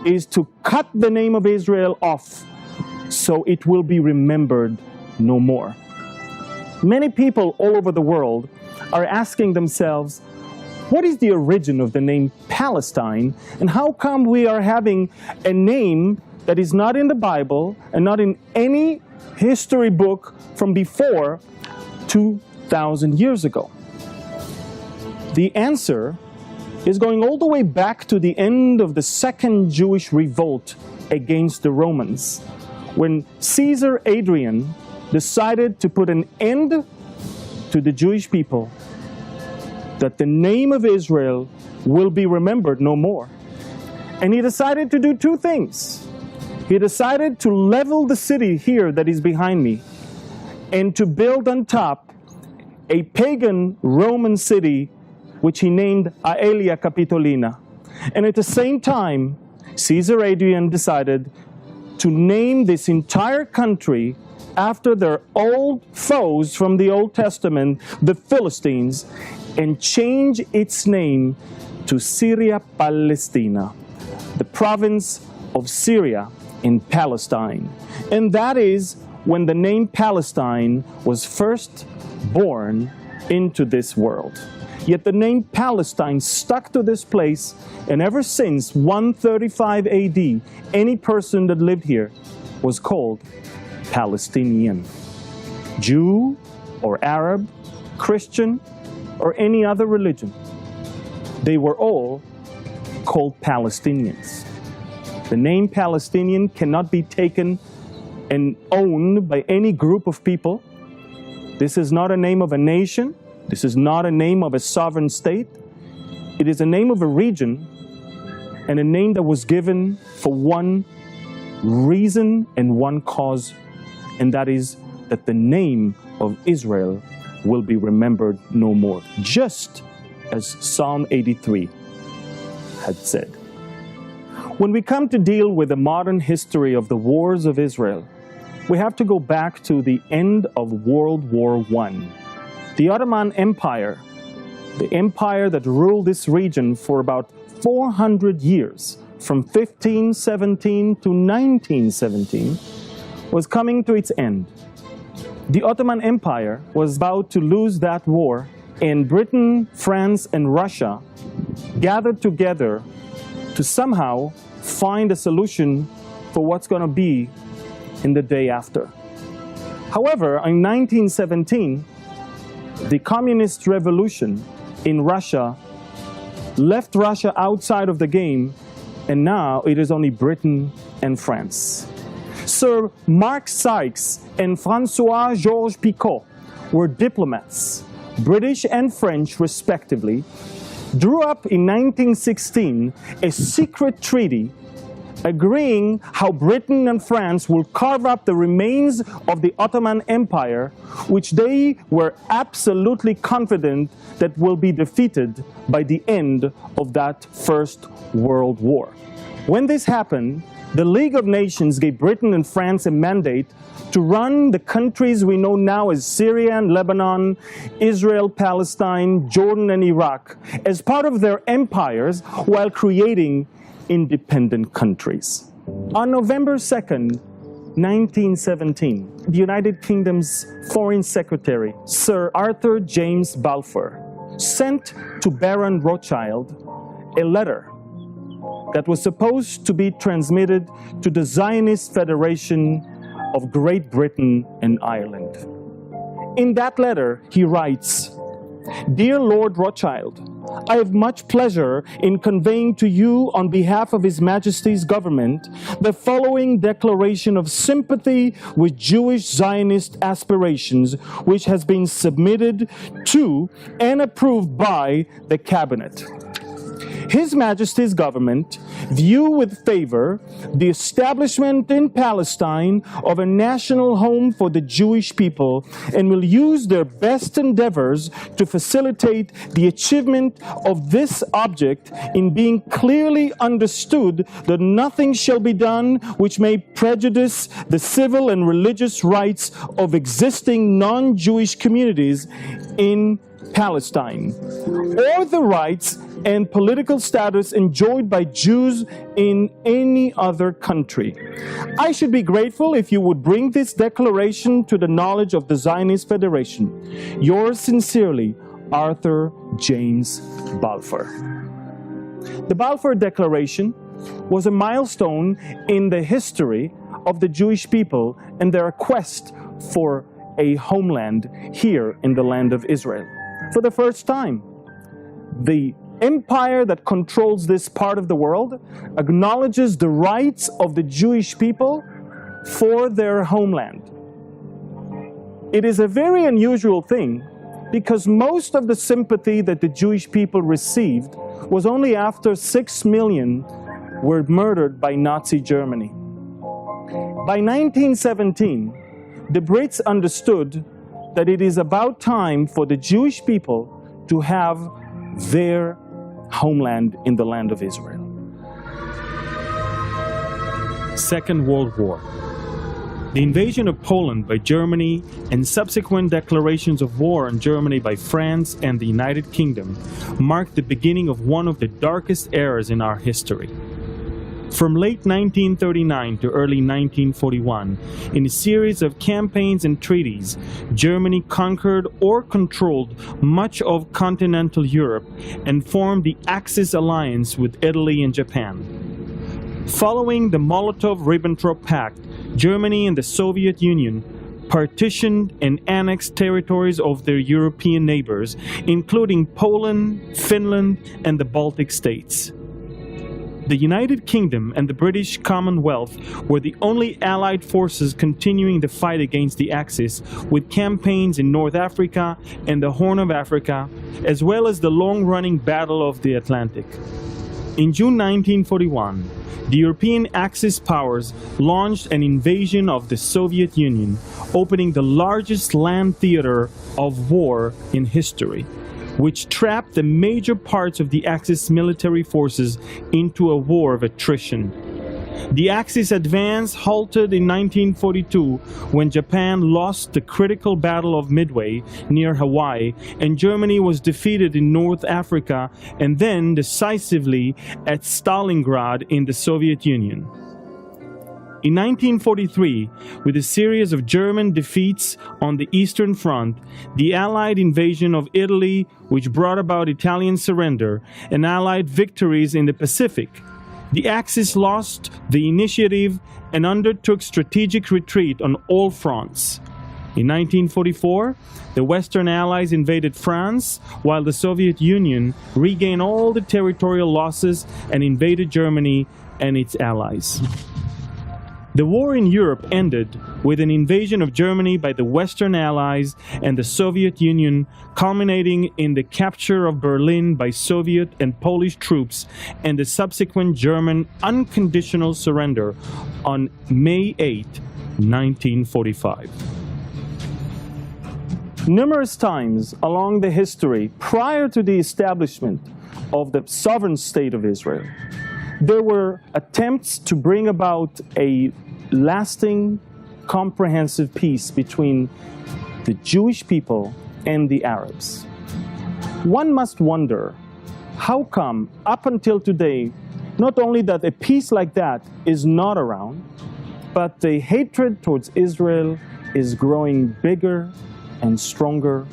is to cut the name of Israel off so it will be remembered no more. Many people all over the world are asking themselves, what is the origin of the name Palestine, and how come we are having a name that is not in the Bible and not in any history book from before 2,000 years ago? The answer is going all the way back to the end of the Second Jewish Revolt against the Romans, when Caesar Adrian decided to put an end to the Jewish people, that the name of Israel will be remembered no more. And he decided to do two things. He decided to level the city here that is behind me and to build on top a pagan Roman city which he named Aelia Capitolina. And at the same time, Caesar Adrian decided to name this entire country after their old foes from the Old Testament, the Philistines, and change its name to Syria Palestina, the province of Syria in Palestine. And that is when the name Palestine was first born into this world. Yet the name Palestine stuck to this place, and ever since 135 AD, any person that lived here was called Palestinian. Jew or Arab, Christian, or any other religion, they were all called Palestinians. The name Palestinian cannot be taken and owned by any group of people. This is not a name of a nation. This is not a name of a sovereign state. It is a name of a region, and a name that was given for one reason and one cause, and that is that the name of Israel will be remembered no more, just as Psalm 83 had said. When we come to deal with the modern history of the wars of Israel, we have to go back to the end of World War I. The Ottoman Empire, the empire that ruled this region for about 400 years, from 1517 to 1917, was coming to its end. The Ottoman Empire was about to lose that war, and Britain, France, and Russia gathered together to somehow find a solution for what's going to be in the day after. However, in 1917, the communist revolution in Russia left Russia outside of the game, and now it is only Britain and France. Sir Mark Sykes and François-Georges Picot were diplomats, British and French respectively, drew up in 1916 a secret treaty agreeing how Britain and France will carve up the remains of the Ottoman Empire, which they were absolutely confident that will be defeated by the end of that First World War. When this happened, the League of Nations gave Britain and France a mandate to run the countries we know now as Syria and Lebanon, Israel, Palestine, Jordan, and Iraq as part of their empires while creating independent countries. On November 2nd, 1917, the United Kingdom's Foreign Secretary, Sir Arthur James Balfour, sent to Baron Rothschild a letter that was supposed to be transmitted to the Zionist Federation of Great Britain and Ireland. In that letter, he writes, "Dear Lord Rothschild, I have much pleasure in conveying to you on behalf of His Majesty's government the following declaration of sympathy with Jewish Zionist aspirations, which has been submitted to and approved by the Cabinet. His Majesty's government view with favor the establishment in Palestine of a national home for the Jewish people and will use their best endeavors to facilitate the achievement of this object in being clearly understood that nothing shall be done which may prejudice the civil and religious rights of existing non-Jewish communities in Palestine, or the rights and political status enjoyed by Jews in any other country. I should be grateful if you would bring this declaration to the knowledge of the Zionist Federation. Yours sincerely, Arthur James Balfour. The Balfour Declaration was a milestone in the history of the Jewish people and their quest for a homeland here in the land of Israel. For the first time, the empire that controls this part of the world acknowledges the rights of the Jewish people for their homeland. It is a very unusual thing because most of the sympathy that the Jewish people received was only after 6 million were murdered by Nazi Germany. By 1917, the Brits understood that it is about time for the Jewish people to have their homeland in the land of Israel. Second World War. The invasion of Poland by Germany and subsequent declarations of war on Germany by France and the United Kingdom marked the beginning of one of the darkest eras in our history. From late 1939 to early 1941, in a series of campaigns and treaties, Germany conquered or controlled much of continental Europe and formed the Axis alliance with Italy and Japan. Following the Molotov-Ribbentrop Pact, Germany and the Soviet Union partitioned and annexed territories of their European neighbors, including Poland, Finland, and the Baltic states. The United Kingdom and the British Commonwealth were the only Allied forces continuing the fight against the Axis, with campaigns in North Africa and the Horn of Africa, as well as the long-running Battle of the Atlantic. In June 1941, the European Axis powers launched an invasion of the Soviet Union, opening the largest land theater of war in history, which trapped the major parts of the Axis military forces into a war of attrition. The Axis advance halted in 1942 when Japan lost the critical Battle of Midway near Hawaii, and Germany was defeated in North Africa and then decisively at Stalingrad in the Soviet Union. In 1943, with a series of German defeats on the Eastern Front, the Allied invasion of Italy, which brought about Italian surrender, and Allied victories in the Pacific, the Axis lost the initiative and undertook strategic retreat on all fronts. In 1944, the Western Allies invaded France, while the Soviet Union regained all the territorial losses and invaded Germany and its allies. The war in Europe ended with an invasion of Germany by the Western Allies and the Soviet Union, culminating in the capture of Berlin by Soviet and Polish troops and the subsequent German unconditional surrender on May 8, 1945. Numerous times along the history prior to the establishment of the sovereign state of Israel, there were attempts to bring about a lasting, comprehensive peace between the Jewish people and the Arabs. One must wonder, how come up until today, not only that a peace like that is not around, but the hatred towards Israel is growing bigger and stronger?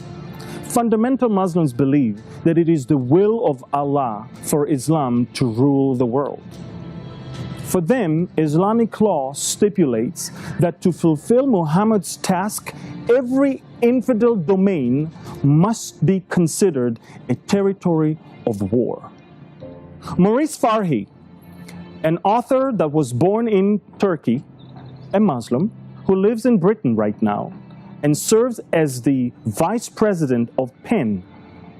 Fundamental Muslims believe that it is the will of Allah for Islam to rule the world. For them, Islamic law stipulates that to fulfill Muhammad's task, every infidel domain must be considered a territory of war. Maurice Farhi, an author that was born in Turkey, a Muslim, who lives in Britain right now, and serves as the vice president of PEN,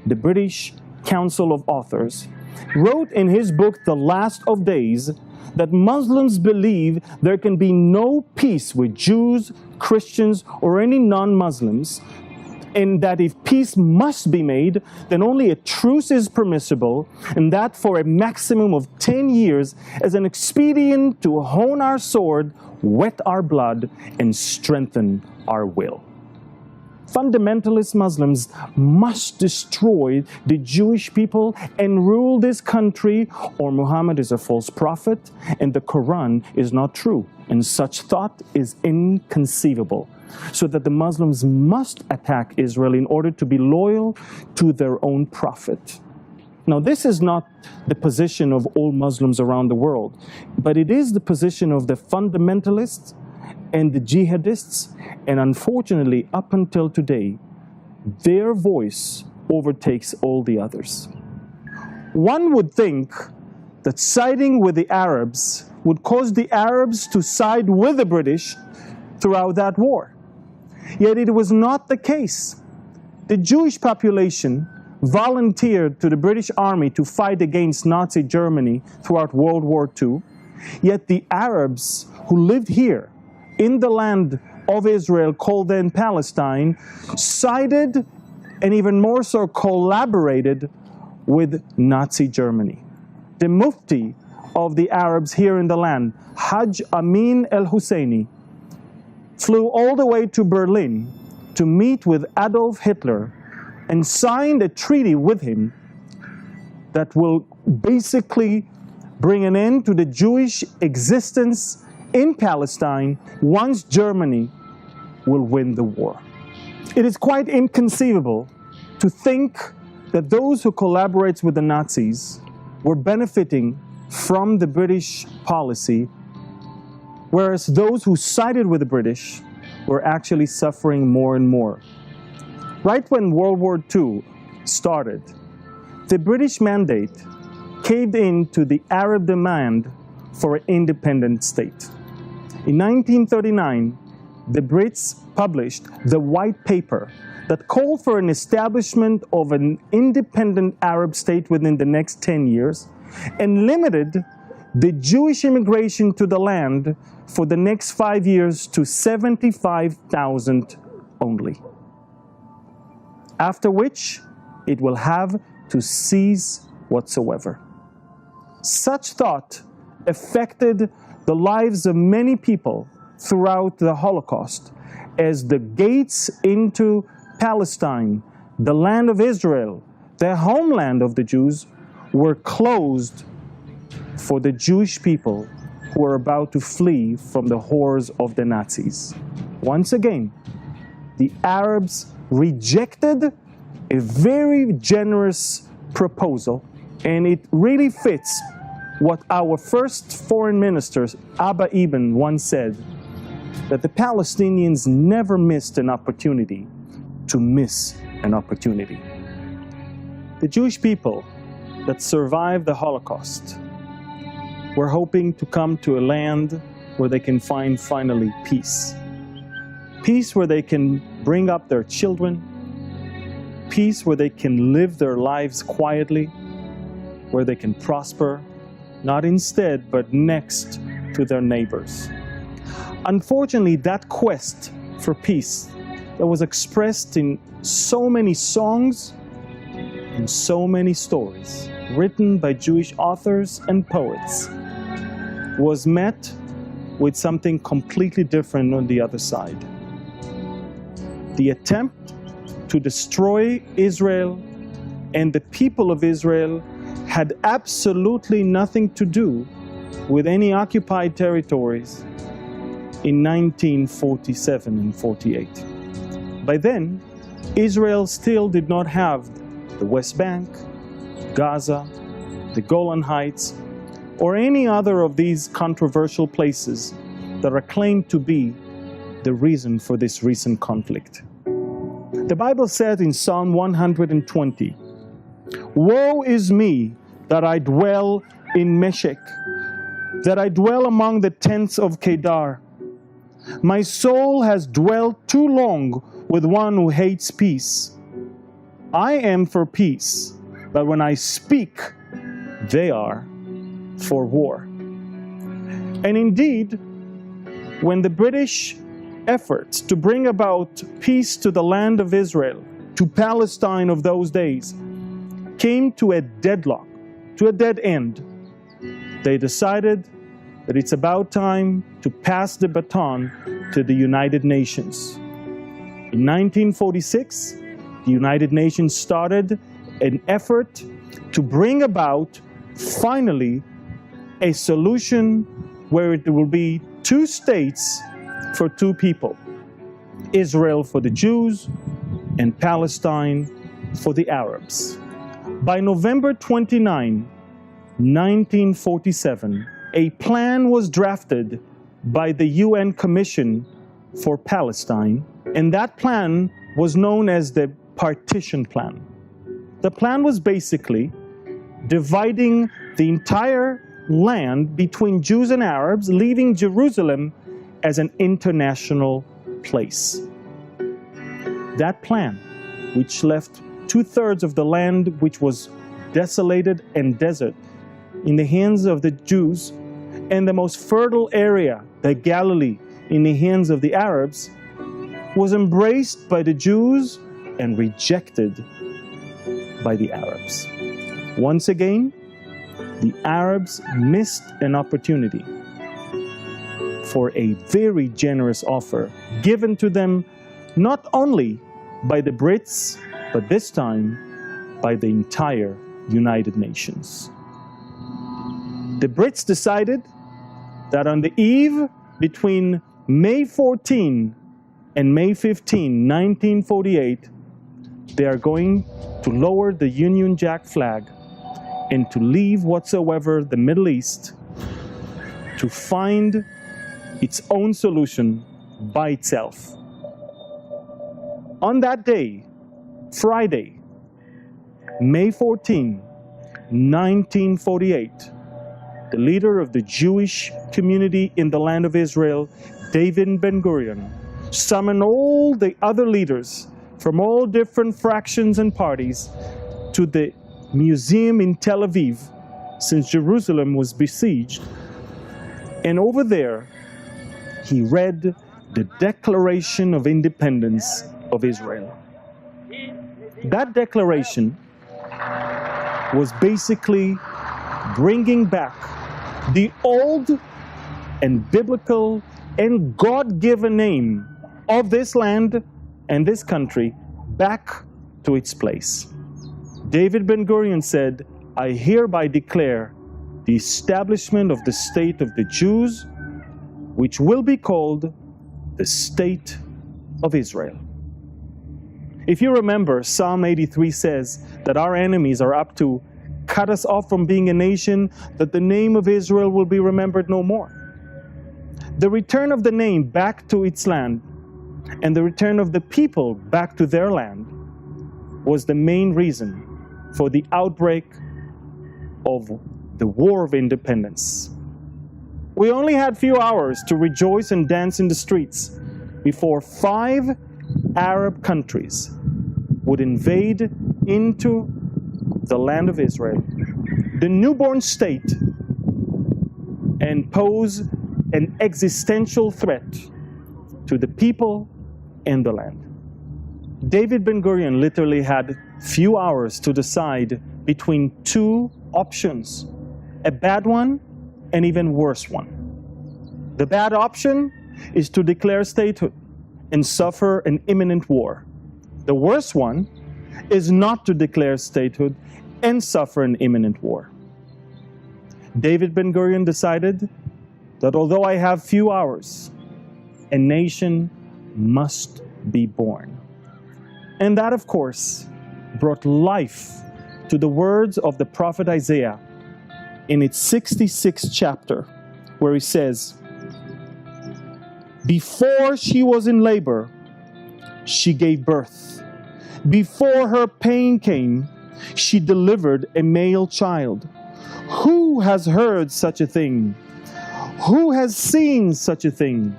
the British Council of Authors, wrote in his book, The Last of Days, that Muslims believe there can be no peace with Jews, Christians, or any non-Muslims, and that if peace must be made, then only a truce is permissible, and that for a maximum of 10 years as an expedient to hone our sword, wet our blood, and strengthen our will. fundamentalist Muslims must destroy the Jewish people and rule this country, or Muhammad is a false prophet and the Quran is not true. And such thought is inconceivable. So that the Muslims must attack Israel in order to be loyal to their own prophet. Now, this is not the position of all Muslims around the world, but it is the position of the fundamentalists and the jihadists, and unfortunately, up until today, their voice overtakes all the others. One would think that siding with the Arabs would cause the Arabs to side with the British throughout that war. Yet it was not the case. The Jewish population volunteered to the British Army to fight against Nazi Germany throughout World War II. Yet the Arabs who lived here in the land of Israel, called then Palestine, sided and even more so collaborated with Nazi Germany. The Mufti of the Arabs here in the land, Hajj Amin al-Husseini, flew all the way to Berlin to meet with Adolf Hitler and signed a treaty with him that will basically bring an end to the Jewish existence in Palestine once Germany will win the war. It is quite inconceivable to think that those who collaborate with the Nazis were benefiting from the British policy, whereas those who sided with the British were actually suffering more and more. Right when World War II started, the British mandate caved in to the Arab demand for an independent state. In 1939, the Brits published the White Paper that called for an establishment of an independent Arab state within the next 10 years and limited the Jewish immigration to the land for the next 5 years to 75,000 only. After which, it will have to cease whatsoever. Such thought affected the lives of many people throughout the Holocaust, as the gates into Palestine, the land of Israel, the homeland of the Jews, were closed for the Jewish people who were about to flee from the horrors of the Nazis. Once again, the Arabs rejected a very generous proposal, and it really fits what our first foreign minister, Abba Eban, once said, that the Palestinians never missed an opportunity to miss an opportunity. The Jewish people that survived the Holocaust were hoping to come to a land where they can find finally peace. Peace where they can bring up their children, peace where they can live their lives quietly, where they can prosper, not instead, but next to their neighbors. Unfortunately, that quest for peace that was expressed in so many songs and so many stories written by Jewish authors and poets was met with something completely different on the other side. The attempt to destroy Israel and the people of Israel had absolutely nothing to do with any occupied territories in 1947 and 48. By then, Israel still did not have the West Bank, Gaza, the Golan Heights, or any other of these controversial places that are claimed to be the reason for this recent conflict. The Bible said in Psalm 120, "Woe is me that I dwell in Meshech, that I dwell among the tents of Kedar. My soul has dwelt too long with one who hates peace. I am for peace, but when I speak, they are for war." And indeed, when the British efforts to bring about peace to the land of Israel, to Palestine of those days, came to a deadlock, to a dead end, they decided that it's about time to pass the baton to the United Nations. In 1946, the United Nations started an effort to bring about, finally, a solution where it will be two states for two people. Israel for the Jews and Palestine for the Arabs. By November 29, 1947, a plan was drafted by the UN Commission for Palestine, and that plan was known as the Partition Plan. The plan was basically dividing the entire land between Jews and Arabs, leaving Jerusalem as an international place. That plan, which left 2/3 of the land which was desolated and desert in the hands of the Jews, and the most fertile area, the Galilee, in the hands of the Arabs, was embraced by the Jews and rejected by the Arabs. Once again, the Arabs missed an opportunity for a very generous offer given to them not only by the Brits, but this time by the entire United Nations. The Brits decided that on the eve between May 14 and May 15, 1948, they are going to lower the Union Jack flag and to leave whatsoever the Middle East to find its own solution by itself. On that day, Friday, May 14, 1948, the leader of the Jewish community in the land of Israel, David Ben-Gurion, summoned all the other leaders from all different fractions and parties to the museum in Tel Aviv, since Jerusalem was besieged. And over there, he read the Declaration of Independence of Israel. That declaration was basically bringing back the old and biblical and God-given name of this land and this country back to its place. David Ben-Gurion said, "I hereby declare the establishment of the state of the Jews, which will be called the State of Israel." If you remember, Psalm 83 says that our enemies are up to cut us off from being a nation, that the name of Israel will be remembered no more. The return of the name back to its land and the return of the people back to their land was the main reason for the outbreak of the War of Independence. We only had few hours to rejoice and dance in the streets before 5 Arab countries would invade into the land of Israel, the newborn state, and pose an existential threat to the people and the land. David Ben-Gurion literally had few hours to decide between 2 options, a bad one and even worse one. The bad option is to declare statehood and suffer an imminent war. The worst one is not to declare statehood and suffer an imminent war. David Ben-Gurion decided that although I have few hours, a nation must be born. And that, of course, brought life to the words of the prophet Isaiah in its 66th chapter, where he says, "Before she was in labor, she gave birth. Before her pain came, she delivered a male child. Who has heard such a thing? Who has seen such a thing?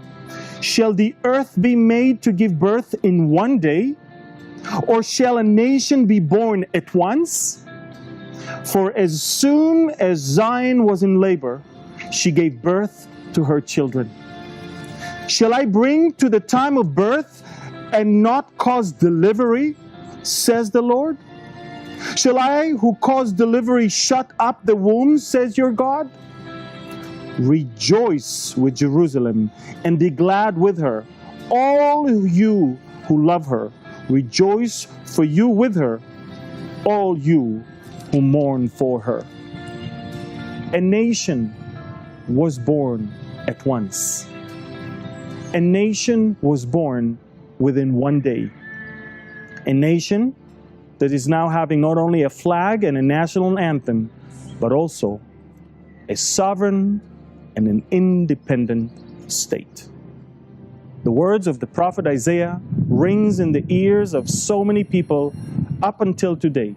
Shall the earth be made to give birth in one day? Or shall a nation be born at once? For as soon as Zion was in labor, she gave birth to her children. Shall I bring to the time of birth and not cause delivery, says the Lord? Shall I, who cause delivery, shut up the womb, says your God? Rejoice with Jerusalem and be glad with her, all you who love her, rejoice for you with her, all you who mourn for her. A nation was born at once. A nation was born within one day. A nation that is now having not only a flag and a national anthem, but also a sovereign and an independent state. The words of the prophet Isaiah rings in the ears of so many people up until today.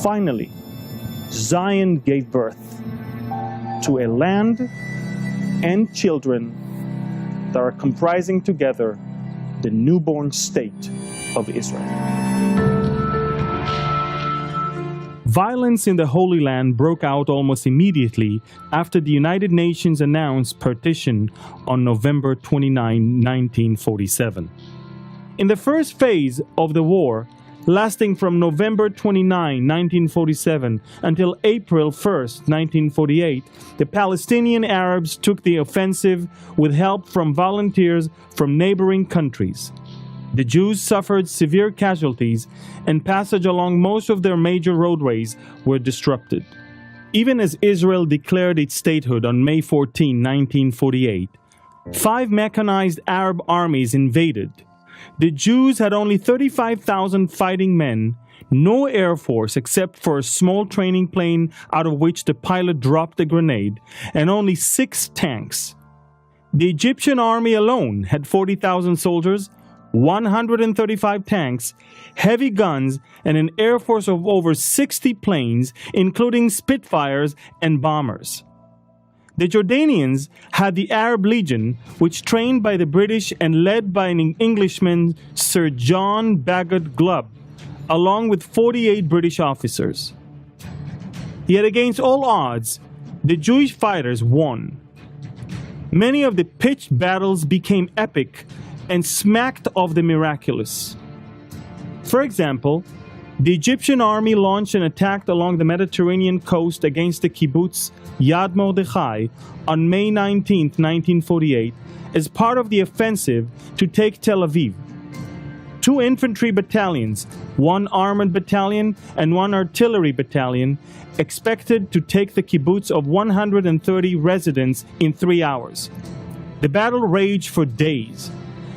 Finally, Zion gave birth to a land and children that are comprising together the newborn state of Israel. Violence in the Holy Land broke out almost immediately after the United Nations announced partition on November 29, 1947. In the first phase of the war, lasting from November 29, 1947 until April 1, 1948, the Palestinian Arabs took the offensive with help from volunteers from neighboring countries. The Jews suffered severe casualties, and passage along most of their major roadways were disrupted. Even as Israel declared its statehood on May 14, 1948, 5 mechanized Arab armies invaded. The Jews had only 35,000 fighting men, no air force except for a small training plane out of which the pilot dropped a grenade, and only 6 tanks. The Egyptian army alone had 40,000 soldiers, 135 tanks, heavy guns, and an air force of over 60 planes, including Spitfires and bombers. The Jordanians had the Arab Legion, which trained by the British and led by an Englishman, Sir John Bagot Glubb, along with 48 British officers. Yet against all odds, the Jewish fighters won. Many of the pitched battles became epic and smacked of the miraculous. For example, the Egyptian army launched an attack along the Mediterranean coast against the kibbutz Yad Mordechai on May 19, 1948, as part of the offensive to take Tel Aviv. 2 infantry battalions, 1 armored battalion, and 1 artillery battalion expected to take the kibbutz of 130 residents in 3 hours. The battle raged for days.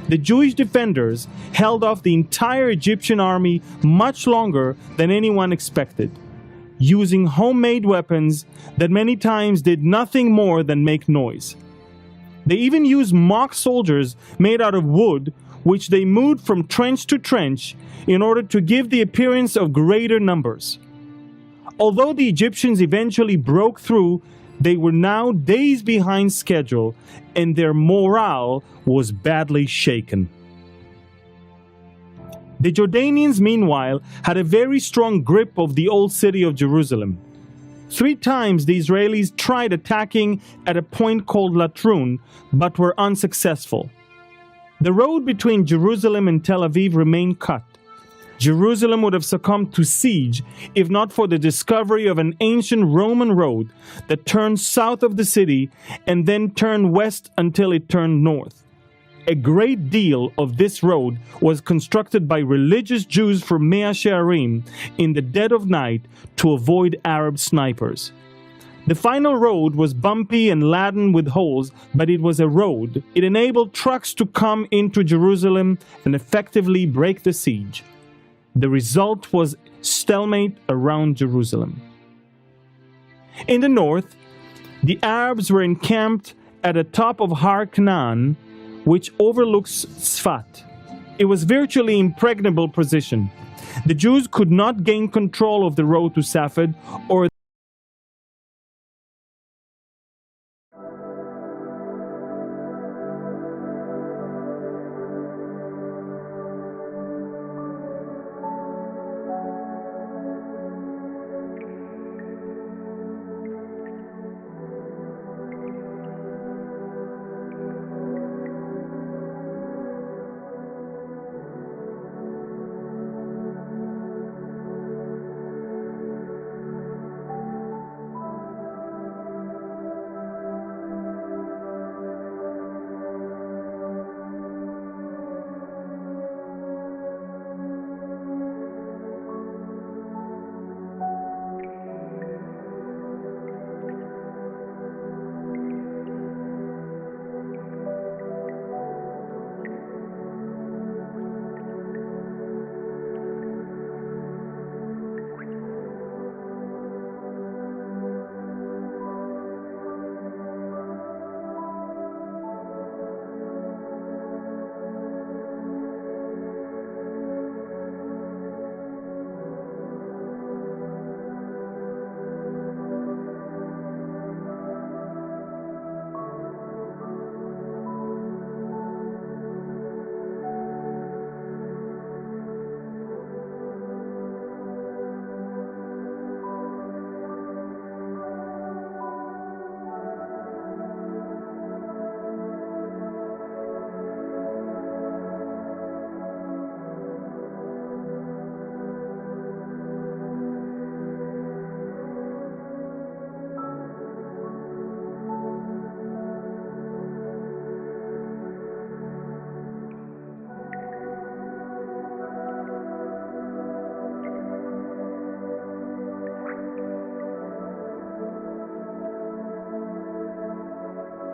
The Jewish defenders held off the entire Egyptian army much longer than anyone expected, using homemade weapons that many times did nothing more than make noise. They even used mock soldiers made out of wood, which they moved from trench to trench in order to give the appearance of greater numbers. Although the Egyptians eventually broke through, they were now days behind schedule, and their morale was badly shaken. The Jordanians, meanwhile, had a very strong grip of the old city of Jerusalem. 3 times the Israelis tried attacking at a point called Latrun, but were unsuccessful. The road between Jerusalem and Tel Aviv remained cut. Jerusalem would have succumbed to siege if not for the discovery of an ancient Roman road that turned south of the city and then turned west until it turned north. A great deal of this road was constructed by religious Jews from Mea Shearim in the dead of night to avoid Arab snipers. The final road was bumpy and laden with holes, but it was a road. It enabled trucks to come into Jerusalem and effectively break the siege. The result was stalemate around Jerusalem. In the north, the Arabs were encamped at the top of Har Canaan, which overlooks Tzfat. It was virtually impregnable position. The Jews could not gain control of the road to Safed or